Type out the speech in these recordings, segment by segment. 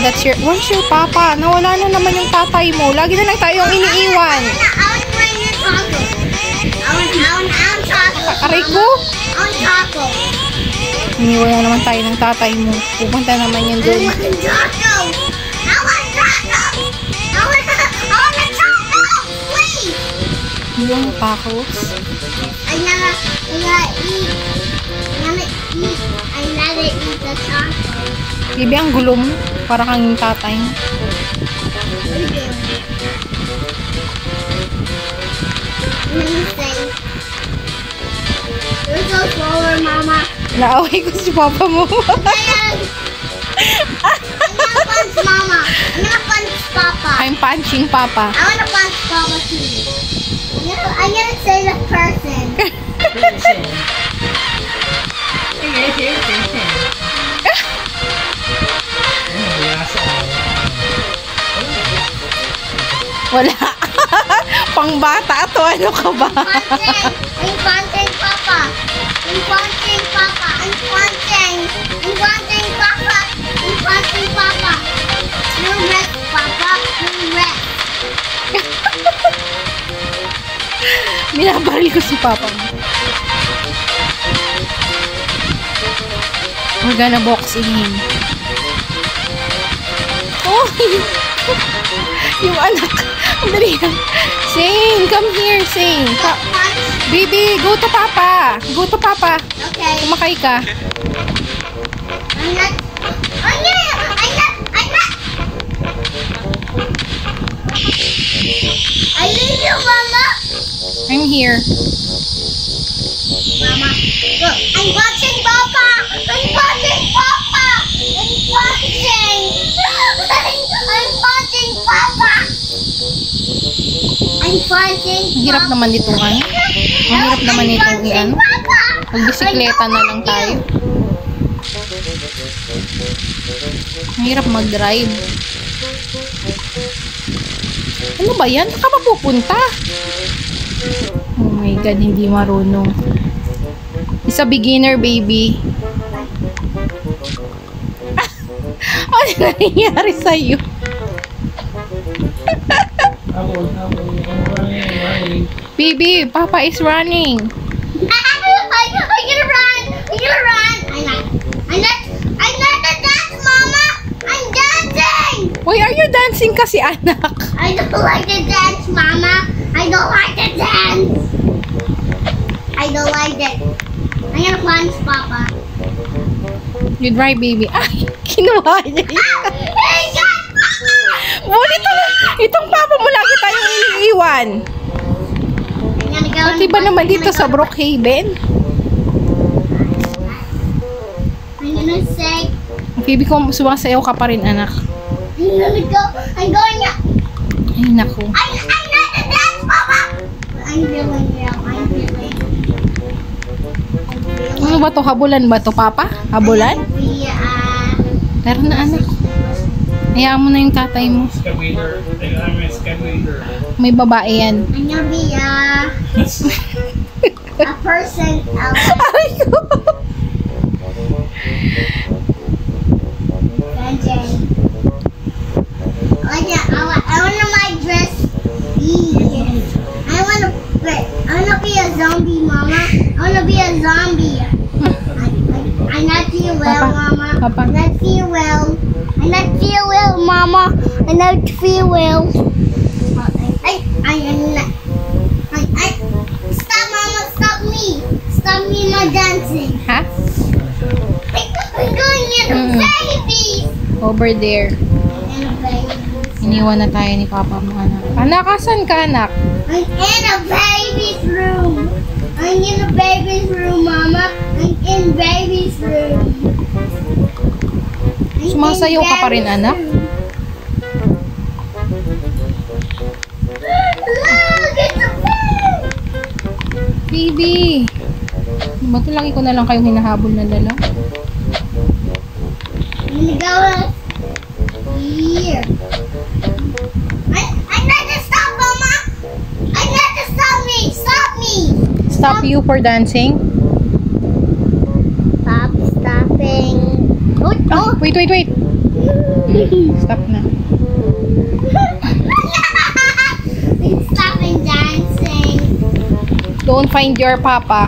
Where's your papa? Nawala na naman yung tatay mo. Lagi na lang tayong iniiwan. Aray ko. Iniwan na naman tayo ng tatay mo. Pupunta naman yan doon. Yung tacos. I never eat the taco. Bibi, ang gulo mo. Para kang yung tatay mo. You're so slower, Mama. Naaway ko si papa mo. I'm gonna punch Mama. I'm gonna punch Papa. I'm punching papa. I wanna punch Papa too. I'm gonna say the person. Wala. Pangbata to. Ano ka ba? I'm punching Papa. I'm punching Papa. I'm punching. I'm punching Papa. I'm punching Papa. You rest, Papa. You rest. Binabaril ko si papa mo. We're gonna box in him. Oh! Yung anak. Ang dali yan. Sing, come here, Sing. Baby, go to papa. Go to papa. Okay. Kumakay ka. I'm not. Oh yeah! I'm not. I need you, Mama. I'm here. Mama, look, I'm watching Papa. I'm watching Papa. I'm watching. I'm watching Papa. I'm watching. Ang hirap naman nito ano? Ang hirap naman nito iyan. Magbisikleta na lang tayo. Ang hirap mag-drive. Ano ba yan? Saan ka mapupunta? Oh my God, hindi marunong. It's a beginner, baby. Ano nangyayari sa'yo? Baby, Papa is running. I'm gonna run. I'm gonna run. I'm not the dance, Mama. I'm dancing. Why are you dancing kasi, anak? I don't like to dance, Mama. I don't like to dance. I don't like it. I'm gonna punch Papa. You drive, baby. Ay, kinuha niya. Hey, God, Papa! Bulit itong papa mo lagi tayong iniiwan. I'm gonna go. Pati ba naman dito sa Brookhaven? I'm gonna say. Baby ko, sumasayaw ka pa rin, anak. I'm gonna go. I'm going. Ay, naku. I'm not the dance, Papa. I'm feeling real. I'm feeling. Ano ba to? Habulan ba to, Papa? Habulan? Pero na, anak. Hayaan mo na yung tatay mo. May babae yan. I'm gonna be a person. Ay ko! I wanna my dress be. I wanna be a zombie, Mama. I wanna be a zombie. I'm not feel well, Mama. Papa. I'm not feel well. I'm not feel well, Mama. I'm not feel well. Stop, Mama. Stop me. Stop me my dancing. Ha? I'm going in a baby. Over there. In a baby. Iniwan na tayo ni Papa mo, anak. Anak, asan ka, anak? I'm in a baby's room. I'm in a baby's room, Mama. I'm in baby's room. Sumasayaw ka pa rin, anak? Look, it's a bed. Baby! Ba't lagi ko na lang kayong hinahabol na dala? I'm gonna go here. I'm not to stop, Mama. I'm not to stop me. Stop me. Stop you for dancing? Stop stopping. Oh, Wait. Stop na. Please stop and dancing. Don't find your papa.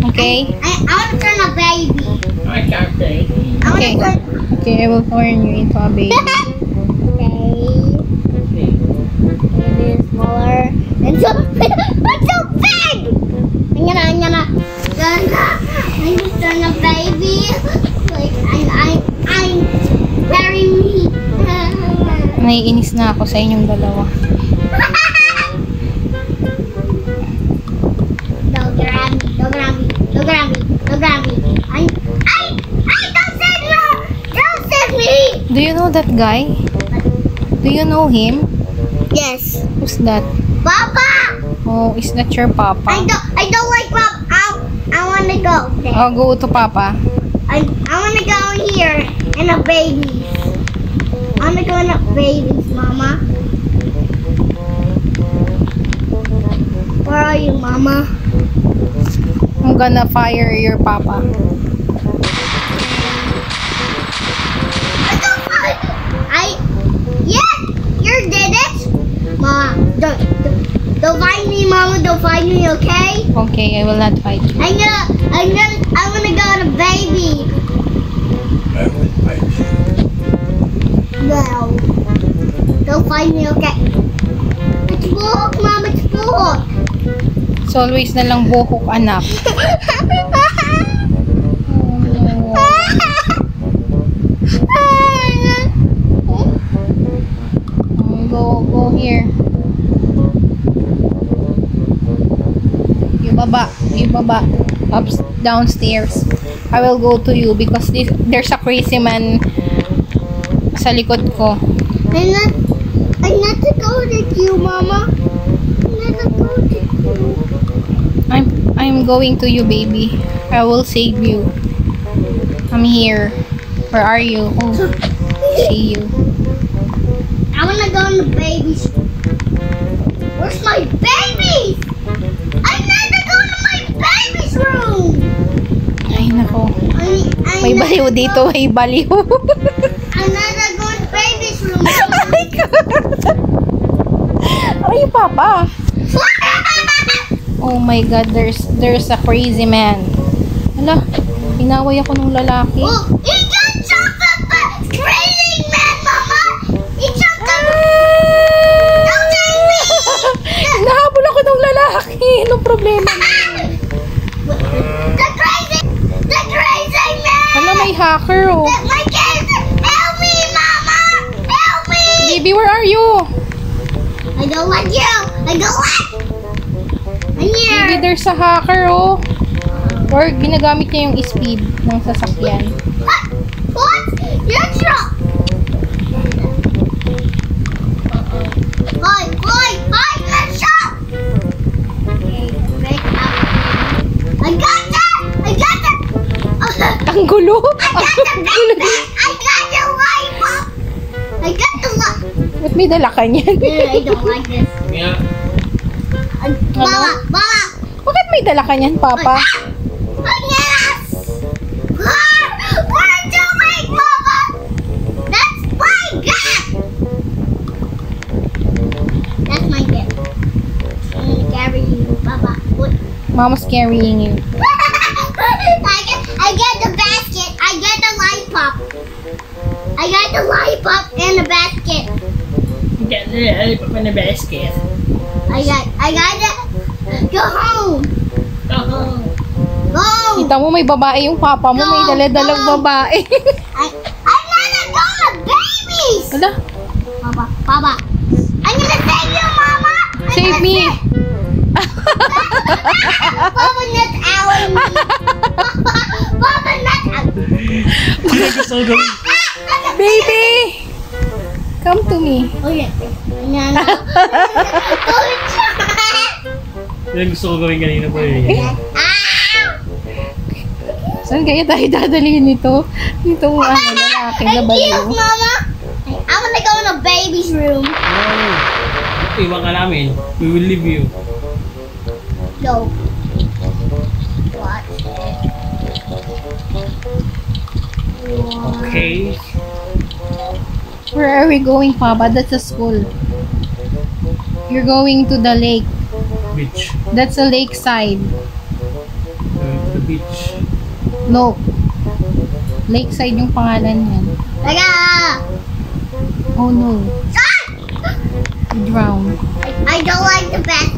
Okay? I want to turn a baby. I can't take it. I want Okay. to turn. Okay, I will turn you into a baby. Okay. It is smaller. And so, it's so big! I'm gonna turn a baby. Like, I'm very me. Naiinis na ako sa inyong dalawa. Don't grab me, don't grab me, don't grab me, don't grab me. Don't save me! Don't save me! Do you know that guy? Do you know him? Yes. Who's that? Papa! Oh, is that your papa? I don't like Papa. I want to go there. Oh, go to papa. I want to go here in a baby. I want to go in a babies, Mama. Where are you, Mama? I'm gonna fire your papa. Yes, you did it. Mama, don't find me, Mama. Don't find me, okay? Okay, I will not fight you. I want to go to baby. I will fight you. No. Don't find me, okay? It's buhok, Mama. It's buhok. It's always na lang buhok, anak. Go here. You baba. Downstairs. I will go to you because there's a crazy man sa likod ko. I'm not to go with you, Mama. I'm not to go with you. I'm going to you, baby. I will save you. I'm here. Where are you? Oh, see you. I want to go in the baby's. Where's my baby? I'm not to go to my baby's room. Ay, nako. May baliw dito. May baliw. I'm not to go in the baby's room. Oh my God. Ay, papa. Oh my God, there's a crazy man. Hala, inaway ako ng lalaki. Oh, he just jumped up the crazy man, Mama. He jumped up. Don't take me. Nahabol ako ng lalaki. Anong problema? The crazy man. Hala, may hacker, oh. My kids, help me, Mama. Help me. Baby, where are you? I don't like you. I don't like. I'm here. Baby, there's a hacker, oh. Or ginagamit niya yung speed ng sasakyan. What? You're drunk. Boy, let's go. I got that. Ang gulo. I got the backpack. I got the lock. Ba't may dala ka niyan? I don't like this. Yeah. Mama. Bakit may dala ka niyan, papa? Yes. What are you doing, Mama? That's my gift. That's my gift. I'm gonna carry you, Papa. Mama's carrying you. I get the basket. I get the lollipop. I got the lollipop and the basket. Get the put in the basket. I got it. Go home. Oh. Go. Kita mo, may babae yung papa mo. May dala-dalang babae. I'm gonna go to babies. Hala, Papa. I'm gonna save you, Mama. save me. Papa, not out me. Papa, not out. Baby! Come to me. Oh, yeah. Yan gusto ko gawin kanina po eh. Saan kaya tayo dadalhin nito? Nitong lalaki na Thank you, baliw. Mama. I'm gonna go in the baby's room. Iwan ka namin. We will leave you. No. Watch it. Okay. Where are we going, Papa? That's a school. You're going to the lake. Beach. That's a lakeside. The beach. No. Lakeside yung pangalan yan. Teka! Oh no. You drowned. I don't like the bed.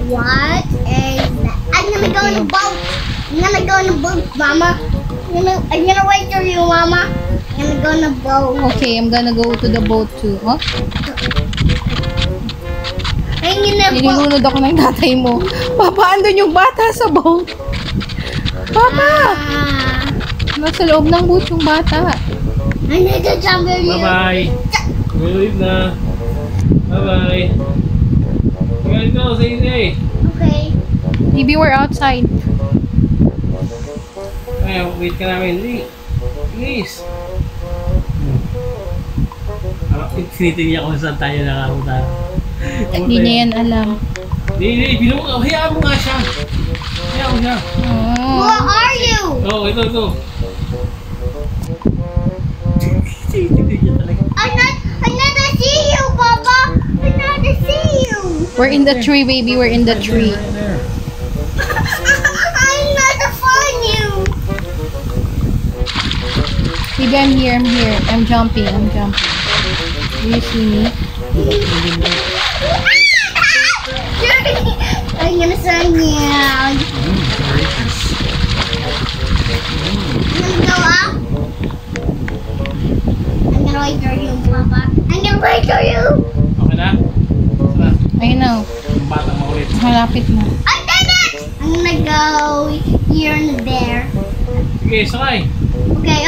What is that? I'm gonna go in the boat. I'm gonna go in the boat, Mama. I'm gonna wait for you, Mama. I'm gonna go in the boat. Okay, I'm gonna go to the boat too. Oh? I'm in the boat. Nilulunod ako ng tatay mo. Papa, andun yung bata sa boat. Papa! Nasa loob ng boat yung bata. I need to jump in here. Bye-bye. We'll leave na. Bye-bye. Galit ko sa inyo eh. Okay. Maybe we're outside. Ay, wait ka namin. Please. Sinitingin ako saan tayo nakapunta. Hindi niya yan alam. Hindi. Hayaan mo nga siya. Hayaan mo siya. Oh. Where are you? Oo, ito. Sinitingin niya talaga. I'm not to see you, Papa. I'm not to see you. We're in the tree, baby. We're in the tree. Right there. I'm not to find you. Baby, I'm here. I'm jumping. Do you see me? I'm gonna sign you out. I'm gonna go up. I'm gonna wait for you, Papa. I'm gonna wait for you. Okay na? Sara. Ayun na. Yung batang maulit. Malapit na. I did it! I'm gonna go here and there. Sige, sakay. Okay.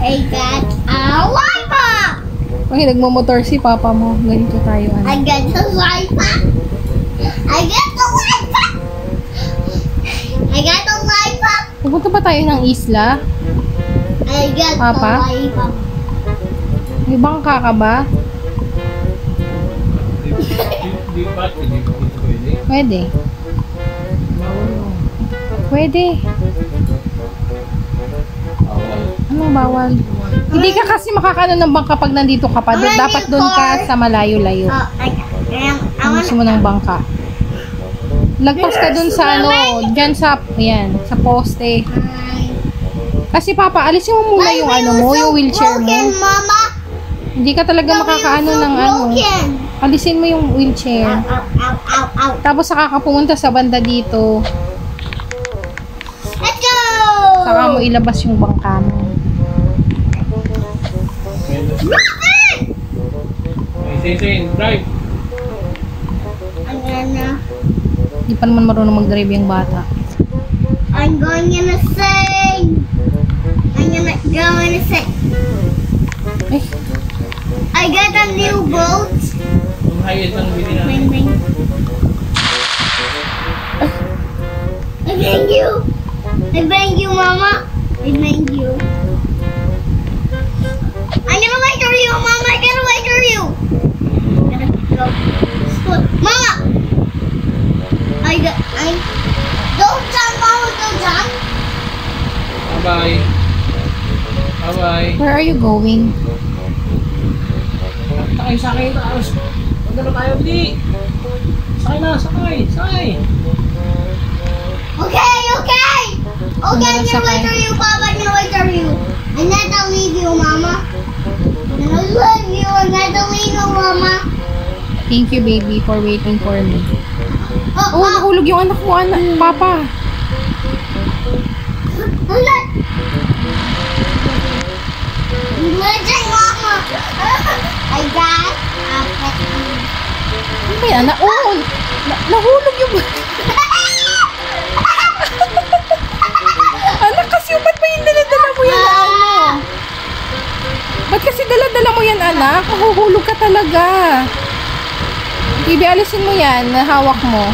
I got a lollipop. Pag nagmamotor si papa mo, ganito tayo. I got the lollipop. Pupunta ba tayo ng isla? I got Papa? the lollipop. May bangka ka ba? Hindi pa pwede. Pwede. Pwede. Ano bawal? Hindi ka kasi makakano ng bangka pag nandito ka pa. Dapat doon ka sa malayo-layo. Gusto mo ng bangka. Lagpas ka doon sa dyan sa, sa poste. Kasi papa, alisin mo muna yung yung wheelchair mo. Mama. Hindi ka talaga makakaano ng alisin mo yung wheelchair. Ow. Tapos saka ka pumunta sa banda dito. Let's go! Saka mo ilabas yung bangka mo. Say, drive. Hindi pa naman marunong mag-drive yung bata. I'm going in a sing. I'm gonna go in a sing. Eh, I got a new boat. Yung highest ang bili na. Bing, bing. I bang you, Mama. I bang you. I'm gonna wait for you, Mama. I'm gonna wait for you. I'm gonna go. School. Mama. Don't jump, Mama. Don't jump. Bye-bye. Bye-bye. where are you going? Sakay. Huwag na tayo, Bili. Sakay. Okay. I'm gonna wait for you, Papa. I'm gonna wait for you. I'm not gonna leave you, Mama. I'm not gonna leave you, Mama. Thank you, baby, for waiting for me. Oh, Oh, nahulog yung anak mo, papa. Mama. I got a Ano ba yan? Nahulog yung... Anak, kasi ba't ba yung dala-dala mo yan, Ba't kasi dala-dala mo yan, anak? Mahuhulog ka talaga. Bibi, alisin mo yan. Nahawak mo.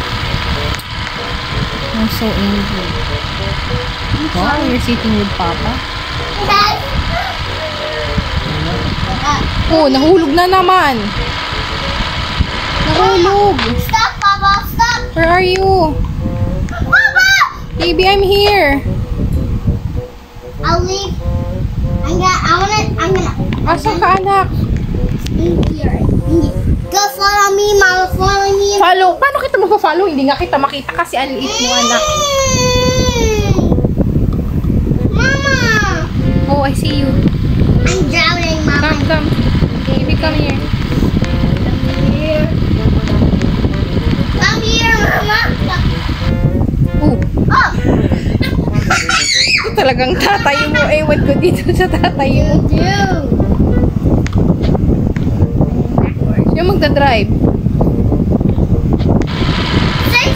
I'm so angry. Oh, you're sitting with Papa? Oh, nahulog na naman. Nahulog. Stop, Papa. stop. Where are you? Mama! Baby, I'm here. I'll leave. I'm gonna Asan ka, anak? in here. Go follow me, Mama. Follow me. Follow. Paano kita mapafollow? Hindi nga kita makita kasi ang liit mo, anak. Mama! Oh, I see you. I'm drowning, Mama. Come. Baby, come here. Come here, Mama. Oh, Oh! ito talagang tatay mo. Ewan ko dito sa tatay mo. Dude. Yung magdadrive. Say.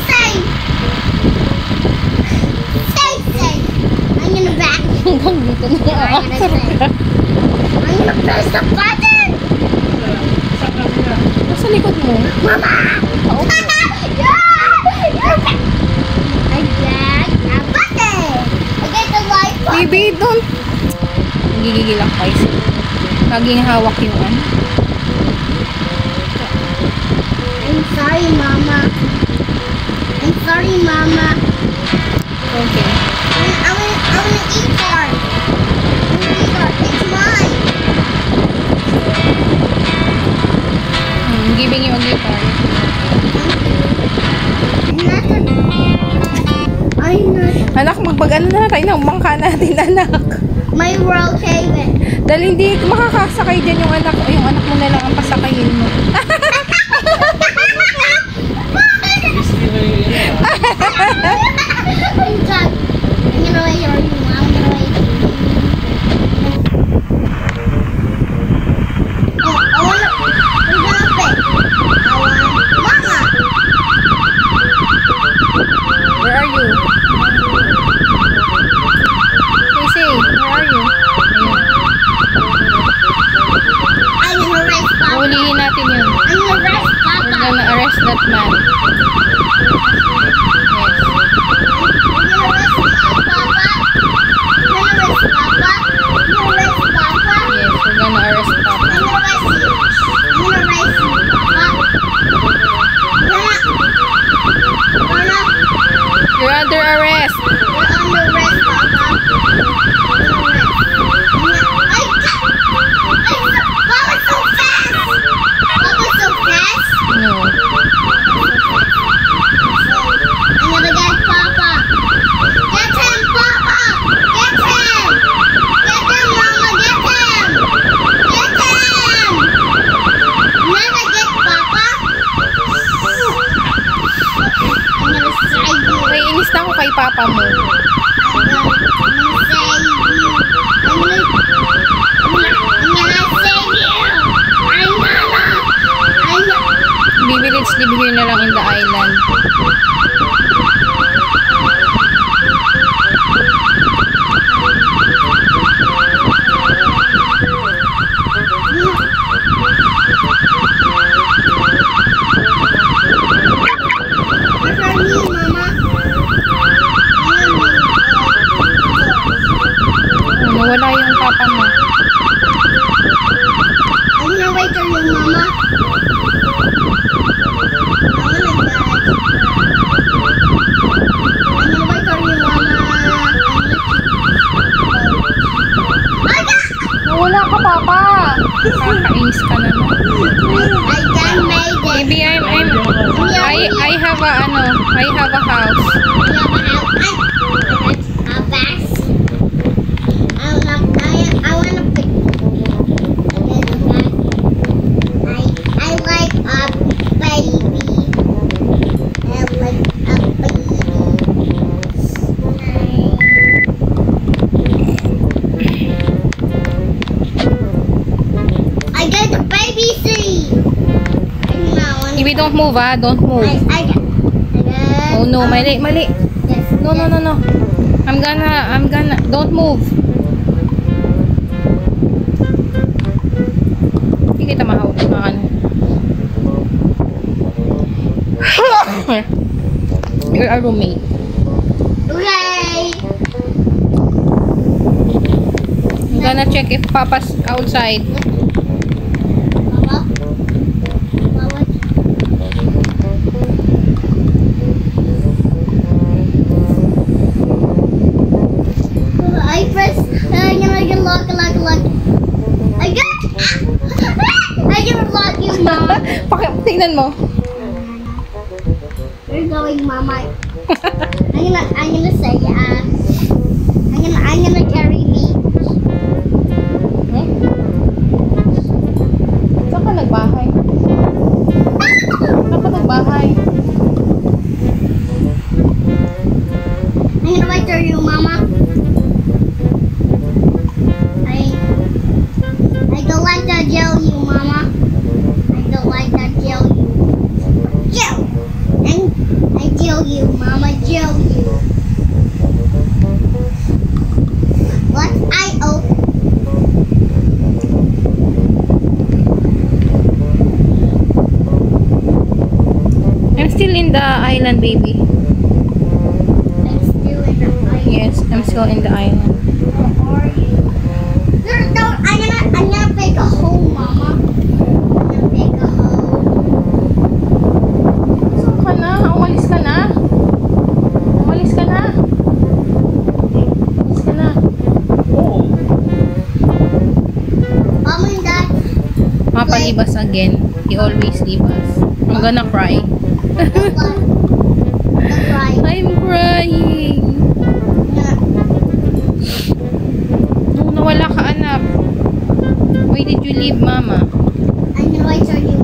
I'm gonna back. Hanggang dito na yung answer ka. I'm gonna press the button. Nasa likod mo. Mama! Oo. I got a button. I get the light button. Baby, don't. Gigigil ako guys. Laging hawak yung ano. I'm sorry, Mama. Okay. I wanna eat part. It's mine. I'm giving you a guitar. Anak, magpag-ano na tayo ng bangka natin, anak. My world haven. Dahil hindi makakasakay dyan yung anak mo na lang ang pasakayin mo. Gusto na yun yan. I'm done. I'm gonna wait for you. I'm gonna wait. Oh, I wanna fit. Mama. Where are you? Say, where are you? Ayun. I'm gonna arrest Papa. Ulihin natin yun. I'm gonna arrest We're Papa. gonna arrest that man. Yes. Yes, we're gonna arrest Papa. You're under arrest. No. Naiinis na ako kay Papa mo. Baby, let's live here na lang in the island. Nawala yung Papa mo. Nawala ka, Papa. Kakainis ka naman. Baby, I have a house. Baby, don't move, ah. Don't move. Oh no, mali. No. I'm gonna, don't move. Hindi kita mahawak. You're a roommate. Okay. I'm gonna check if Papa's outside. lock. I gonna lock you, Mama. Tingnan mo. Where you going, Mama? I'm gonna say, I'm gonna carry me. Hmm? Saan ka nagbahay? Saan ka nagbahay? I'm gonna wait for you, Mama. I don't like that gel you, Mama. I don't like that gel you. Gel! I gel you, Mama. Gel you. What? I open. I'm still in the island, baby. I'm still in the fight. Yes, I'm still in the island. Where are you? No, I'm gonna make a hole, Mama. I'm gonna make a hole. Saan ka na? Umalis ka na? Umalis ka na? Umalis ka na? Oo. Mom and Dad. Mapalibas again. He always leave us. I'm gonna cry. What? The fight. I'm crying. Nung nawala ka, anak. Why did you leave, Mama? I'm gonna wait for you,